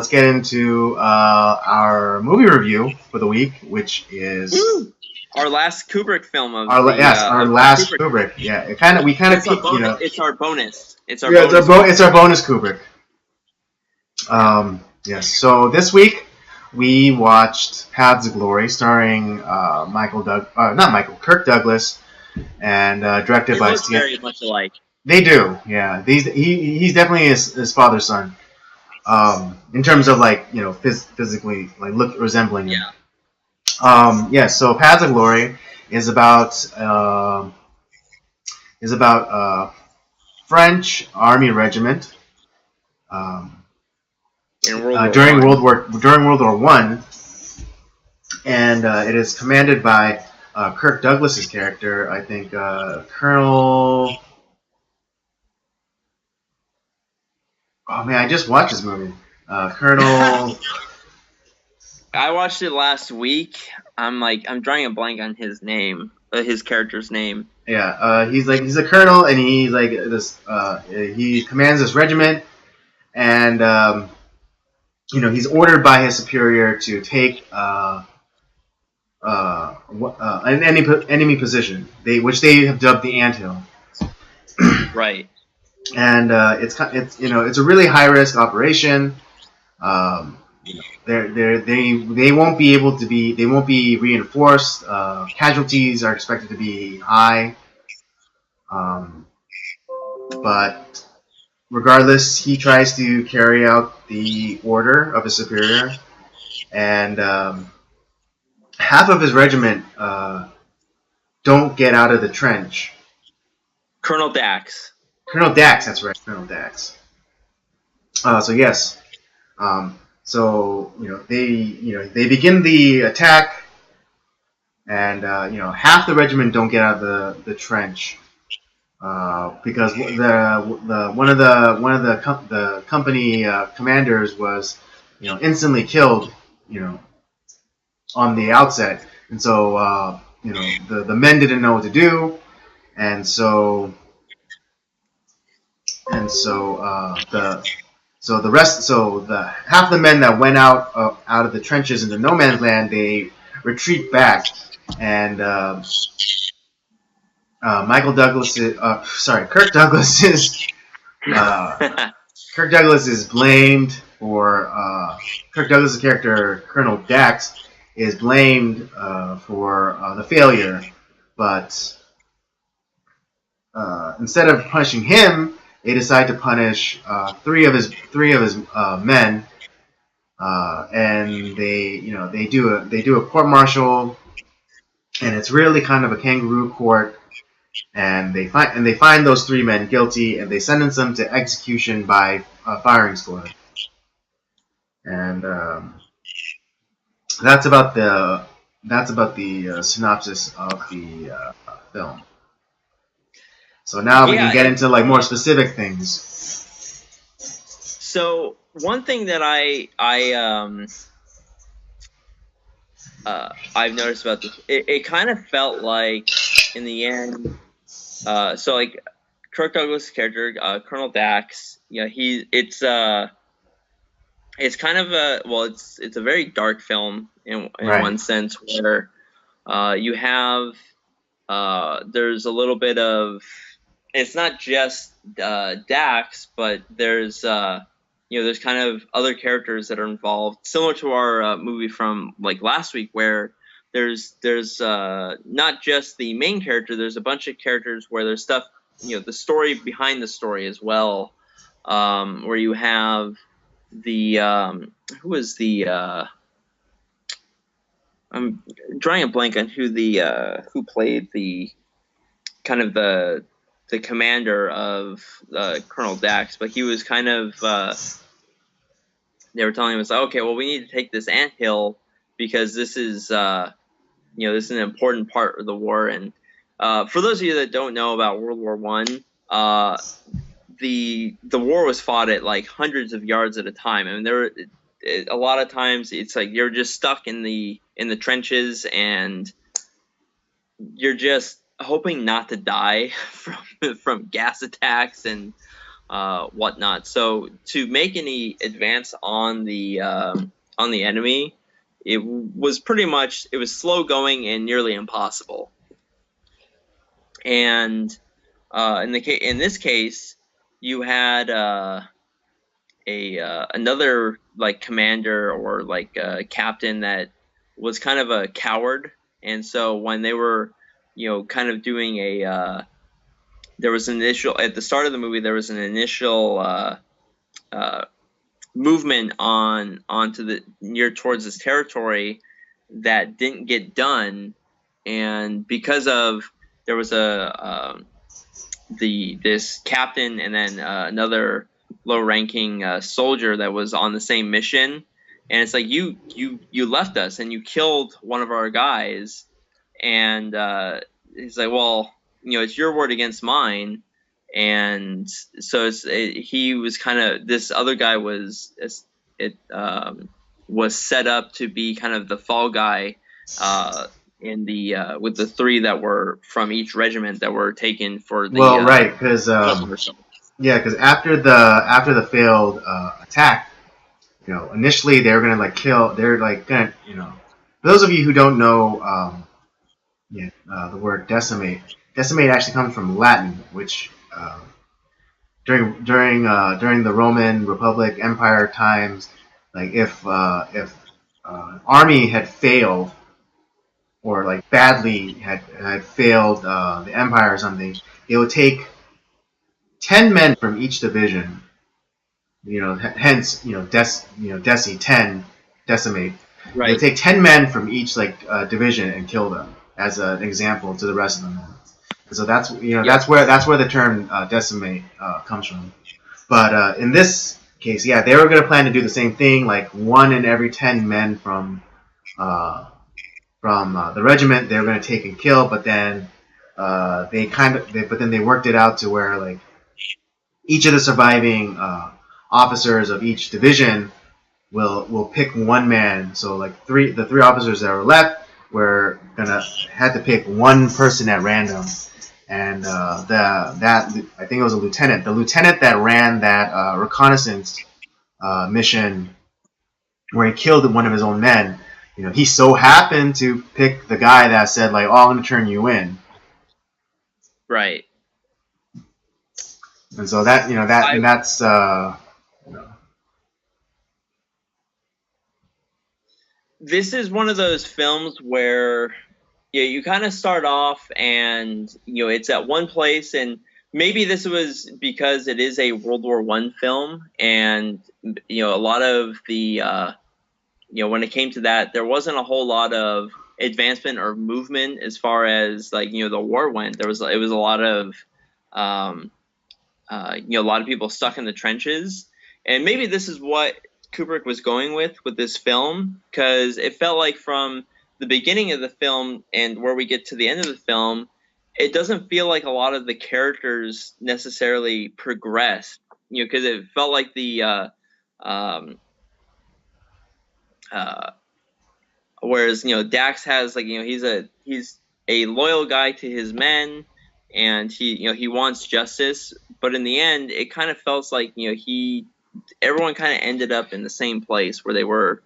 get into our movie review for the week, which is our last Kubrick film of our last Kubrick. Yeah, we kind of peaked. It's our bonus. It's our bonus Kubrick. Yes. So this week we watched Paths of Glory, starring Kirk Douglas, and directed by Steve. Very much alike. They do, yeah. He's definitely his father's son. In terms of physically resembling him. Yeah. So Paths of Glory is about French Army regiment during World War One, and it is commanded by Kirk Douglas's character, I think, Colonel. Oh man, I just watched this movie. Colonel. I watched it last week. I'm drawing a blank on his name, his character's name. Yeah, he's a colonel, and he's like this. He commands this regiment, and he's ordered by his superior to take an enemy position, which they have dubbed the anthill. Right. And it's a really high risk operation. They won't be reinforced. Casualties are expected to be high. But regardless, he tries to carry out the order of his superior, and half of his regiment don't get out of the trench. Colonel Dax, that's right, Colonel Dax. So yes, so they begin the attack, and half the regiment don't get out of the trench because one of the company commanders was instantly killed on the outset, and so the men didn't know what to do, and so the half the men that went out of the trenches into no man's land, they retreat back, and Kirk Douglas is blamed for Kirk Douglas' character Colonel Dax is blamed for the failure, but instead of punishing him, they decide to punish three of his men, and they do a court martial, and it's really kind of a kangaroo court, and they find those three men guilty, and they sentence them to execution by firing squad, and that's about the synopsis of the film. So now we can get into more specific things. So one thing that I've noticed about this, it kind of felt like in the end, Kirk Douglas' character, Colonel Dax, it's kind of it's a very dark film in right. one sense, where you have there's a little bit of, it's not just Dax, but there's there's kind of other characters that are involved, similar to our movie from last week, where there's not just the main character, there's a bunch of characters where there's stuff, the story behind the story as well, where you have the who is the I'm drawing a blank on who played the kind of the commander of Colonel Dax, but he was kind of they were telling him, okay, well, we need to take this anthill because this is this is an important part of the war. And for those of you that don't know about World War One, the war was fought at hundreds of yards at a time. I mean, a lot of times it's you're just stuck in the trenches, and you're just hoping not to die from gas attacks and whatnot. So to make any advance on the enemy, it was slow going and nearly impossible. And in this case, you had another like commander or like captain that was kind of a coward, and so when they were kind of doing there was an initial at the start of the movie, there was an initial movement onto the near towards this territory that didn't get done, and because of there was this captain and then another low-ranking soldier that was on the same mission, and it's like you left us and you killed one of our guys, and he's like, well, it's your word against mine. And so he was kind of, this other guy was set up to be kind of the fall guy in the with the three that were from each regiment that were taken for the right, because because after the failed attack, initially they were gonna like kill. They're like gonna for those of you who don't know the word decimate. Decimate actually comes from Latin, which during the Roman Republic Empire times, like if an army had failed or like badly had failed the empire or something, it would take 10 men from each division. Hence deci 10 decimate. Right. It would take 10 men from each division and kill them as an example to the rest of them. So that's that's where the term decimate comes from. But in this case, they were going to plan to do the same thing, like 1 in every 10 men from the regiment they were going to take and kill. But then they worked it out to where like each of the surviving officers of each division will pick 1 man. So like the three officers that were left had to pick 1 person at random. And I think it was a lieutenant. The lieutenant that ran that reconnaissance mission where he killed one of his own men, he so happened to pick the guy that said like, "Oh, I'm going to turn you in." Right. And so that's This is one of those films where you kind of start off and it's at one place, and maybe this was because it is a World War I film, and a lot of the when it came to that, there wasn't a whole lot of advancement or movement as far as like the war went. It was a lot of a lot of people stuck in the trenches, and maybe this is what Kubrick was going with this film, because it felt like from the beginning of the film and where we get to the end of the film, it doesn't feel like a lot of the characters necessarily progress, because it felt like the whereas Dax has like he's a loyal guy to his men, and he wants justice, but in the end it kind of felt like everyone kind of ended up in the same place where they were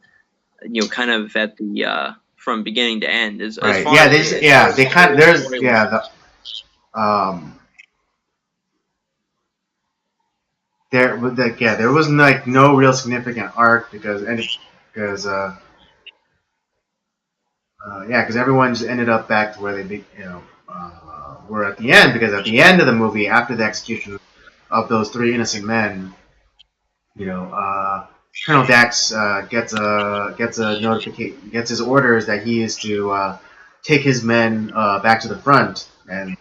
kind of at the from beginning to end. As far as they kind of there's there was like no real significant arc because everyone just ended up back to where they were at the end, because at the end of the movie, after the execution of those 3 innocent men, Colonel Dax gets a notification, gets his orders that he is to take his men back to the front and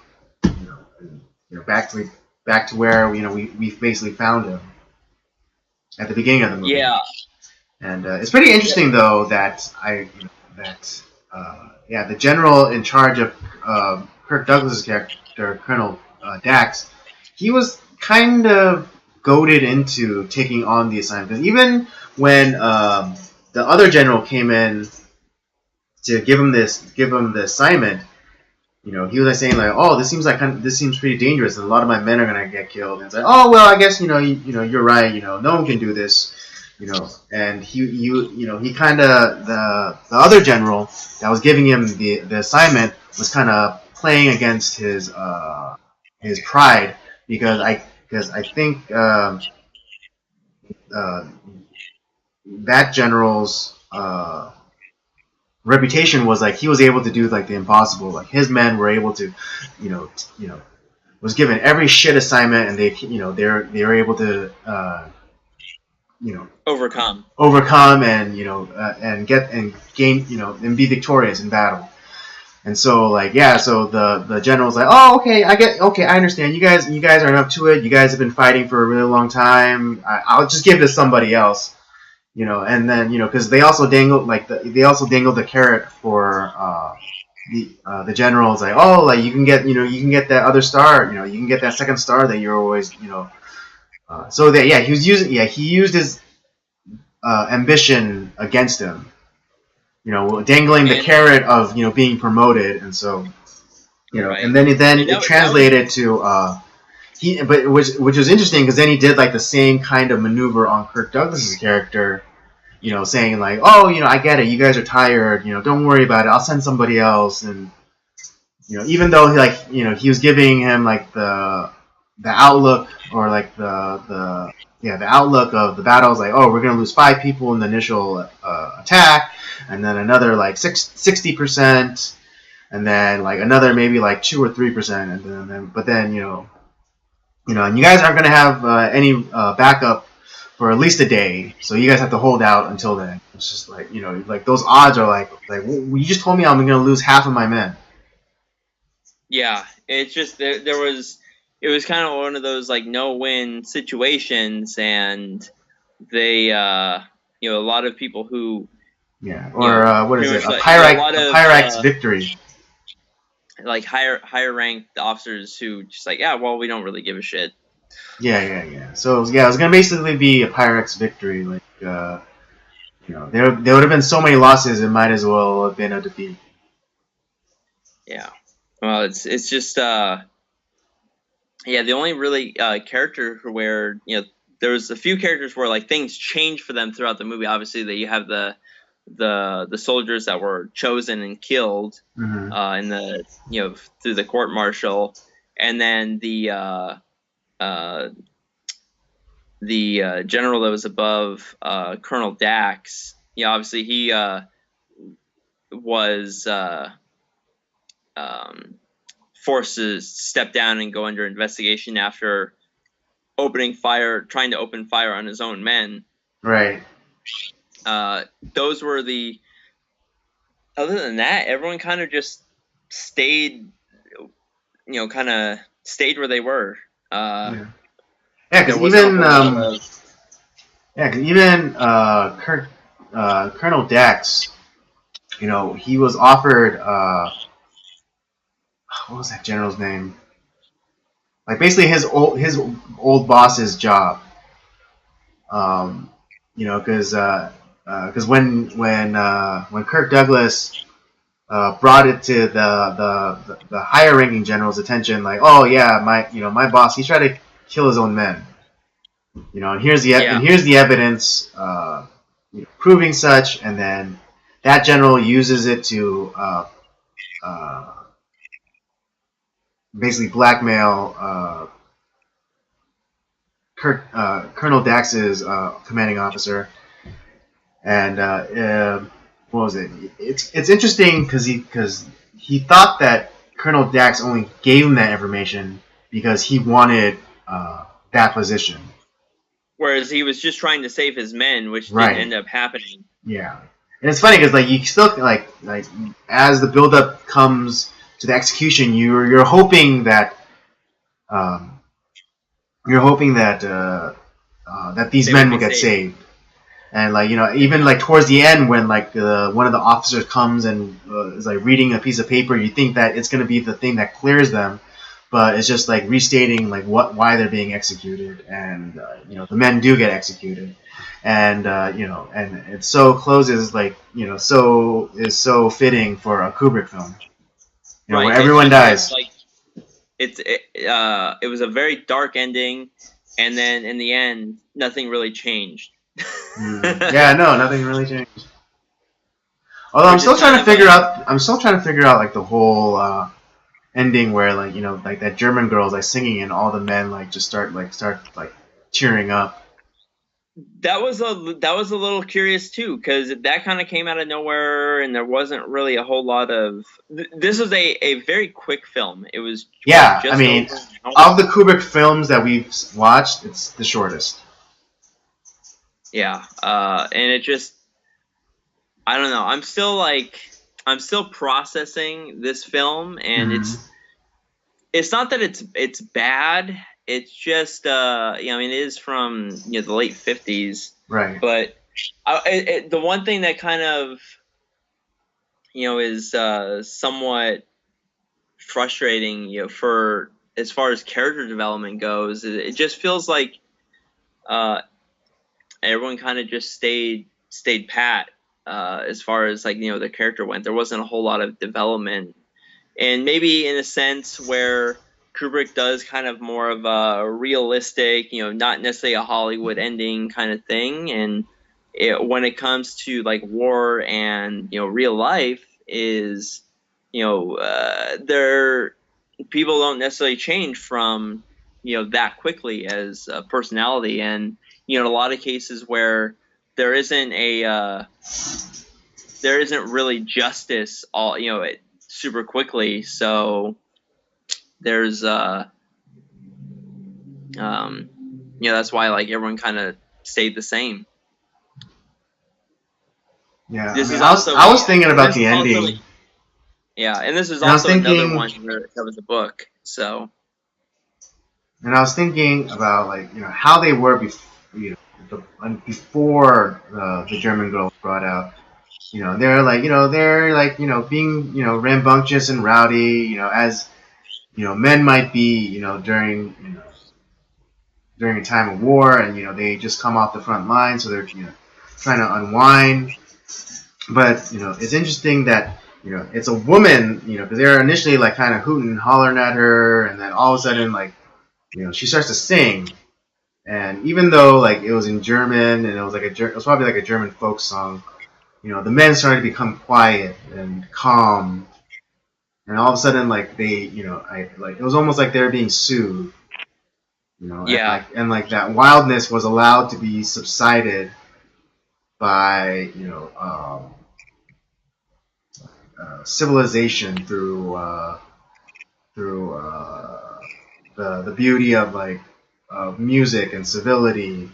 back to where we basically found him at the beginning of the movie. Yeah. And it's pretty interesting though that the general in charge of Kirk Douglas's character, Colonel Dax, he was kind of goaded into taking on the assignment, because even when the other general came in to give him the assignment, he was like saying like, oh, this seems pretty dangerous, and a lot of my men are gonna get killed. And it's like, oh well, I guess you're right. No one can do this. And he kind of the other general that was giving him the assignment was kind of playing against his pride because I think uh, that general's reputation was like he was able to do like the impossible. Like his men were able to, was given every shit assignment, and they were able to, overcome and and get and gain, and be victorious in battle. And so so the general's like, oh, okay, I understand. You guys aren't up to it. You guys have been fighting for a really long time. I'll just give it to somebody else. And then because they also dangled the carrot for the generals, like, oh, like you can get that other star, you can get that second star that you're always so that he used his ambition against him, dangling the carrot of being promoted, and so right. and then it translated to which was interesting because then he did like the same kind of maneuver on Kirk Douglas's character, saying like, oh, I get it, you guys are tired, don't worry about it, I'll send somebody else. And even though he was giving him like the outlook, or like the outlook of the battles, like, oh, we're gonna lose 5 people in the initial attack, and then another like 60%, and then like another maybe like 2 or 3%, and then but then and you guys aren't going to have any backup for at least a day, so you guys have to hold out until then. It's just like, like those odds are like well, you just told me I'm going to lose half of my men. Yeah, it's just it was kind of one of those like no-win situations, and they a lot of people who what is it, a Pyrex victory. Like higher ranked officers who just like, yeah, well, we don't really give a shit. Yeah. So it was gonna basically be a Pyrex victory. Like there would have been so many losses, it might as well have been a defeat. Yeah. Well, it's just the only really character where there was a few characters where like things changed for them throughout the movie. Obviously, that you have the soldiers that were chosen and killed in the through the court martial, and then the general that was above Colonel Dax. Obviously he was forced to step down and go under investigation after trying to open fire on his own men. Right. Those were other than that, everyone kind of just stayed, stayed where they were. Because even Colonel Dax, he was offered what was that general's name? Like basically his old boss's job. Because when Kirk Douglas brought it to the higher ranking general's attention, like, oh yeah, my boss, he tried to kill his own men, and here's the evidence proving such, and then that general uses it to basically blackmail Colonel Dax's commanding officer. And what was it? It's interesting because he thought that Colonel Dax only gave him that information because he wanted that position. Whereas he was just trying to save his men, which didn't end up happening. Yeah, and it's funny because you still like as the buildup comes to the execution, you're hoping that that these men will get saved. And even towards the end, when one of the officers comes and is reading a piece of paper, you think that it's going to be the thing that clears them, but it's just restating why they're being executed, and the men do get executed, and and it so closes so fitting for a Kubrick film, where Right. everyone dies. Like it was a very dark ending, and then in the end, nothing really changed. Yeah, no, nothing really changed. Although I'm still trying to figure out like the whole ending where like like that German girl's like singing and all the men like just start cheering up. That was a little curious too, because that kind of came out of nowhere, and there wasn't really a whole lot of. This was a very quick film. It was Yeah, I mean, of the Kubrick films that we've watched, it's the shortest. Yeah, and it just, I don't know. I'm still processing this film, and it's not that it's bad. It's just I mean, it is from the late 50s, right? But the one thing that kind of is somewhat frustrating, for as far as character development goes, it just feels like everyone kind of just stayed pat as far as the character went. There wasn't a whole lot of development, and maybe in a sense where Kubrick does kind of more of a realistic, not necessarily a Hollywood ending kind of thing, and when it comes to like war and real life is there people don't necessarily change from that quickly as a personality, and in a lot of cases where there isn't really justice all super quickly, so there's that's why like everyone kind of stayed the same. Yeah, I was thinking about the ending. Yeah, and this is also another one where that was a book. So, and I was thinking about like how they were before the German girl was brought out. They're like being rambunctious and rowdy. As men might be during during a time of war, and they just come off the front line, so they're trying to unwind. But it's interesting that it's a woman, because they're initially like kind of hooting and hollering at her, and then all of a sudden like she starts to sing, and even though like it was in German and it was probably like a German folk song, the men started to become quiet and calm, and all of a sudden like they it was almost like they were being soothed, yeah, and that wildness was allowed to be subsided by civilization through the beauty of like music and civility,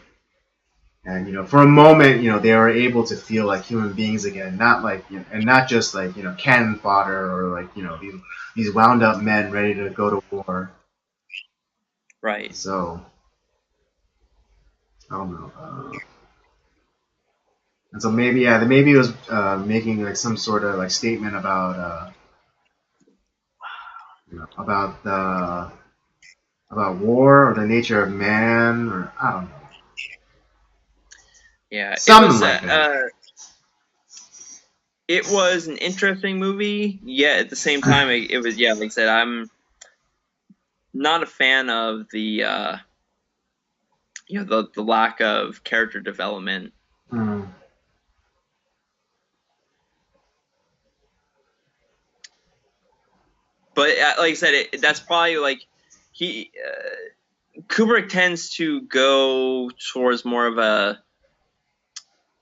and for a moment they were able to feel like human beings again, not like and not just like cannon fodder or like these wound up men ready to go to war. Right. So I don't know. And so maybe maybe it was making like some sort of like statement about about war or the nature of man, or I don't know. Yeah, something like that. It was an interesting movie. Yeah, at the same time, it was like I said, I'm not a fan of the the lack of character development. But like I said, that's probably like Kubrick tends to go towards more of a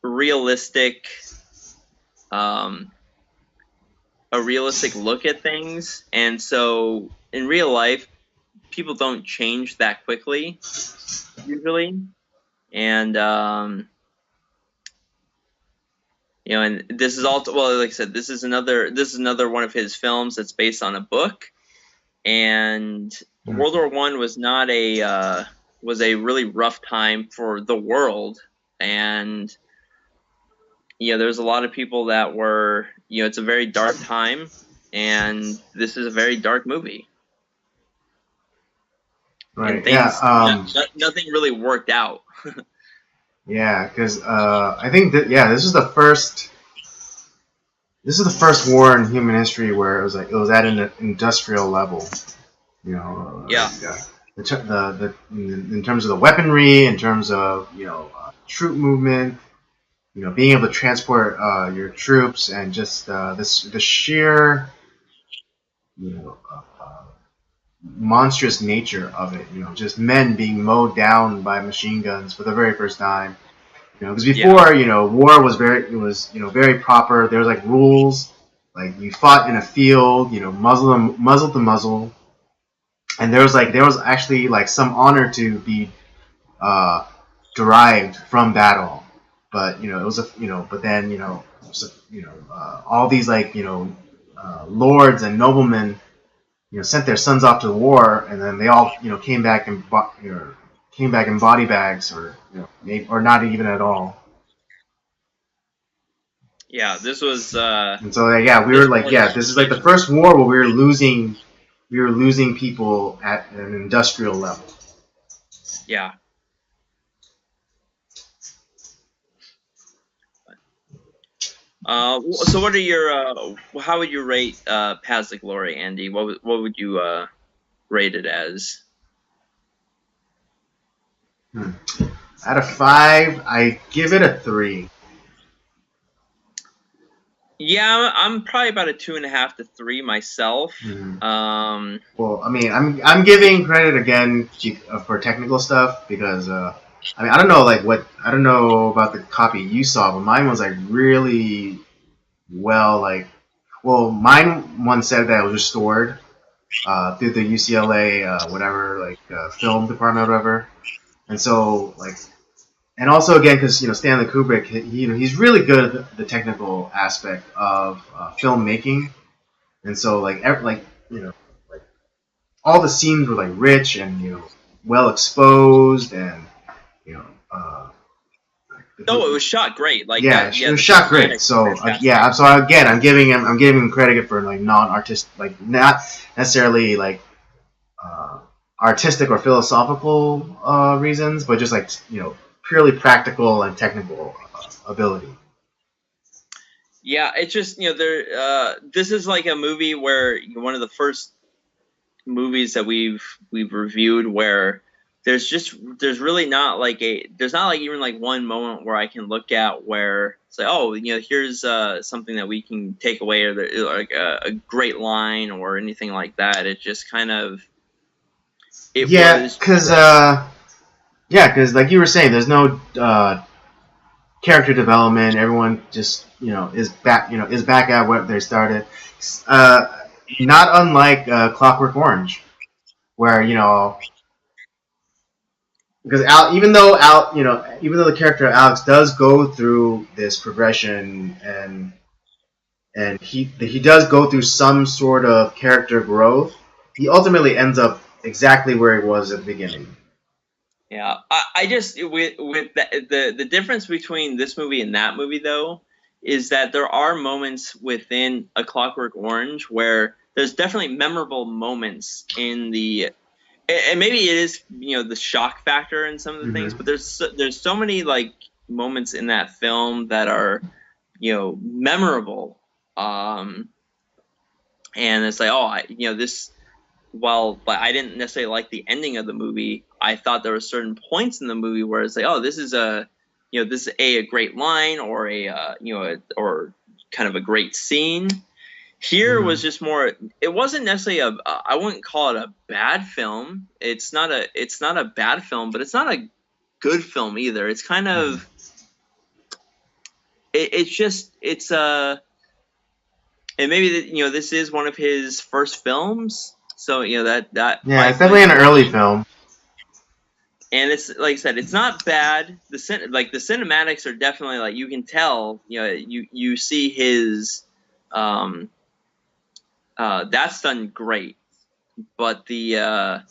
realistic look at things, and so in real life people don't change that quickly usually, and and this is all like I said, this is another one of his films that's based on a book, and World War I was not was a really rough time for the world, and there's a lot of people that were it's a very dark time, and this is a very dark movie. Right. And things, nothing really worked out. Yeah, because I think that this is the first this is the first war in human history where it was at an industrial level. Yeah. In terms of the weaponry, in terms of troop movement, being able to transport your troops, and just the sheer monstrous nature of it. Just men being mowed down by machine guns for the very first time. Because before, war was very proper. There was like rules, like you fought in a field, muzzle to muzzle, and there was actually like some honor to be uh, derived from battle. But it was but then all these lords and noblemen sent their sons off to war, and then they all came back in body bags, or or not even at all. Yeah, this was. And so we were like, this is like the first war where we were losing people at an industrial level. Yeah. So what are your? How would you rate Paths of Glory, Andy? What would you rate it as? Out of 5, I give it a 3. Yeah, I'm probably about a 2.5 to 3 myself. Well, I mean, I'm giving credit again for technical stuff because I don't know I don't know about the copy you saw, but mine was like really well mine one said that it was restored through the UCLA film department or whatever, and so and also again because Stanley Kubrick he's really good at the technical aspect of filmmaking, and so all the scenes were like rich and well exposed, and it was shot great. Like it was shot great. So again, I'm giving him credit for non-artistic, not necessarily artistic or philosophical reasons, but just purely practical and technical ability. Yeah, it's just this is like a movie where one of the first movies that we've reviewed where there's really not even like one moment where I can look at where it's like, here's something that we can take away, or like a great line or anything like that. It just kind of because like you were saying, there's no character development. Everyone just is back at what they started. Not unlike Clockwork Orange, where because even though the character Alex does go through this progression, and he does go through some sort of character growth, he ultimately ends up exactly where he was at the beginning. Yeah, I just with the difference between this movie and that movie though is that there are moments within A Clockwork Orange where there's definitely memorable moments in the, and maybe it is the shock factor in some of the things, but there's so many like moments in that film that are memorable, and it's like this. While I didn't necessarily like the ending of the movie, I thought there were certain points in the movie where it's like, this is a great line, or or kind of a great scene. Here was just more. It wasn't necessarily I wouldn't call it a bad film. It's not a bad film, but it's not a good film either. It's kind of. It's and maybe this is one of his first films. So that it's definitely an early film, and it's like I said, it's not bad. The cinematics are definitely like you can tell. You see his that's done great, but the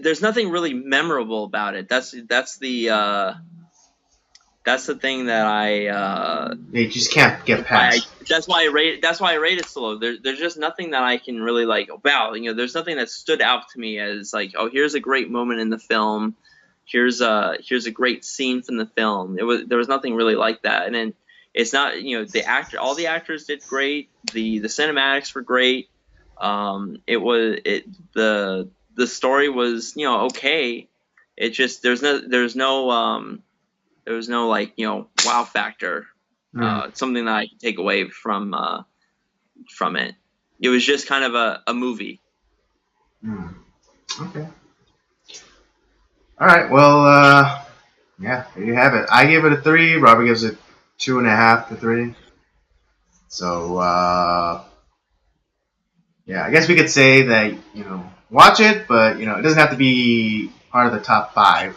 there's nothing really memorable about it. That's the thing that you just can't get past. That's why I rate it so low. There's just nothing that I can really like. Wow, there's nothing that stood out to me as like, here's a great moment in the film. here's a great scene from the film. There was nothing really like that. And then it's not, all the actors did great. The cinematics were great. The story was, okay. It just there was no like, wow factor. Something that I could take away from it. It was just kind of a movie. Okay. All right. Well, yeah, there you have it. I gave it a 3. Robert gives it 2.5 to 3. So, yeah, I guess we could say that, watch it, but, it doesn't have to be part of the top 5.